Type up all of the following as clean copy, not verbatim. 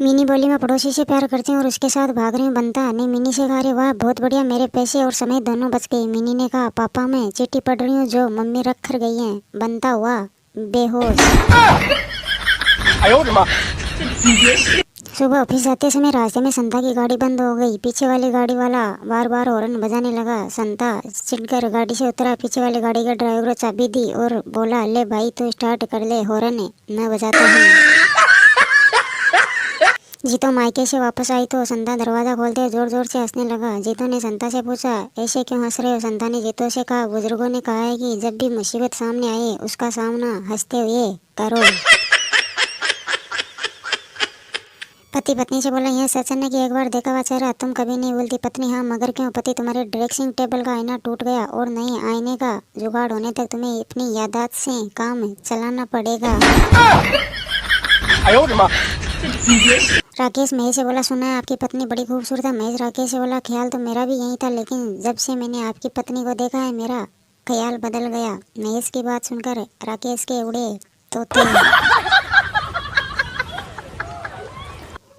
Mini बोली मैं पड़ोसी से प्यार करती हूँ और उसके साथ भाग रही हूँ। बनता ने मिनी से कहा, अरे वाह बहुत बढ़िया, मेरे पैसे और समय दोनों बच गए। मिनी ने कहा, पापा मैं चिट्ठी पढ़ रही हूँ जो मम्मी रख कर गई है। बनता हुआ बेहोश। सुबह ऑफिस जाते समय रास्ते में संता की गाड़ी बंद हो गई। पीछे वाली गाड़ी वाला बार बार हॉर्न बजाने लगा। संता चिढ़कर गाड़ी से उतरा, पीछे वाली गाड़ी के ड्राइवर को चाबी दी और बोला, ले भाई तू स्टार्ट कर ले, हॉर्न मैं बजाता हूँ। जीतो मायके से वापस आई तो संता दरवाजा खोलते जोर जोर से हंसने लगा। जीतो ने संता से पूछा, ऐसे क्यों हंस रहे हो? संता ने जीतो से कहा, बुजुर्गों ने कहा है कि जब भी मुसीबत सामने आए उसका सामना हंसते हुए करो। पति पत्नी से बोला, यह सच है कि एक बार देखा हुआ चेहरा तुम कभी नहीं भूलती? पत्नी, हाँ मगर क्यों? पति, तुम्हारे ड्रेसिंग टेबल का आईना टूट गया और नए आईने का जुगाड़ होने तक तुम्हें अपनी यादाश्त से काम चलाना पड़ेगा। राकेश महेश से बोला, सुना है आपकी पत्नी बड़ी खूबसूरत है। महेश राकेश से बोला, ख्याल तो मेरा भी यही था, लेकिन जब से मैंने आपकी पत्नी को देखा है मेरा ख्याल बदल गया। महेश की बात सुनकर राकेश के उड़े तोते।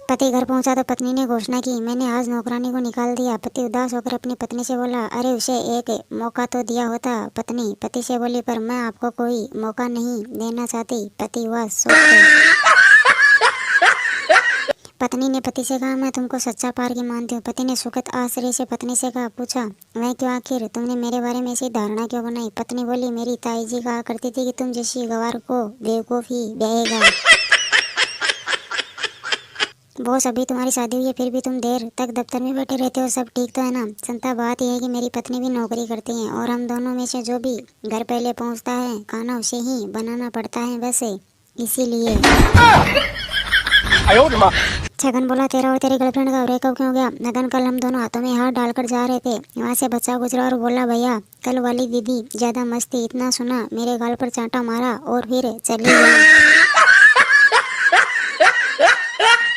पति घर पहुंचा तो पत्नी ने घोषणा की, मैंने आज नौकरानी को निकाल दिया। पति उदास होकर अपनी पत्नी से बोला, अरे उसे एक मौका तो दिया होता। पत्नी पति से बोली, पर मैं आपको कोई मौका नहीं देना चाहती। पति हुआ सोचते। पत्नी ने पति से कहा, मैं तुमको सच्चा प्यार की मानती हूँ। पति ने सुखद आश्चर्य से पत्नी से कहा, पूछा मैं क्यों? आखिर तुमने मेरे बारे में ऐसी धारणा क्यों बनाई? पत्नी बोली, मेरी ताई जी कहा करती थी कि तुम जैसी गवार को बेवकूफ ही ब्याहेगा। बॉस, अभी तुम्हारी शादी हुई है फिर भी तुम देर तक दफ्तर में बैठे रहते हो, सब ठीक तो है ना? संता, बात यह है कि मेरी पत्नी भी नौकरी करती है और हम दोनों में से जो भी घर पहले पहुंचता है खाना उसे ही बनाना पड़ता है, वैसे इसीलिए। छगन बोला, तेरा और तेरी गर्लफ्रेंड का ब्रेकअप क्यों हो गया? लगन, कल हम दोनों हाथों में हाथ डालकर जा रहे थे, वहाँ से बच्चा गुजरा और बोला, भैया कल वाली दीदी ज्यादा मस्त थी, इतना सुना मेरे गाल पर चांटा मारा और फिर चली गई।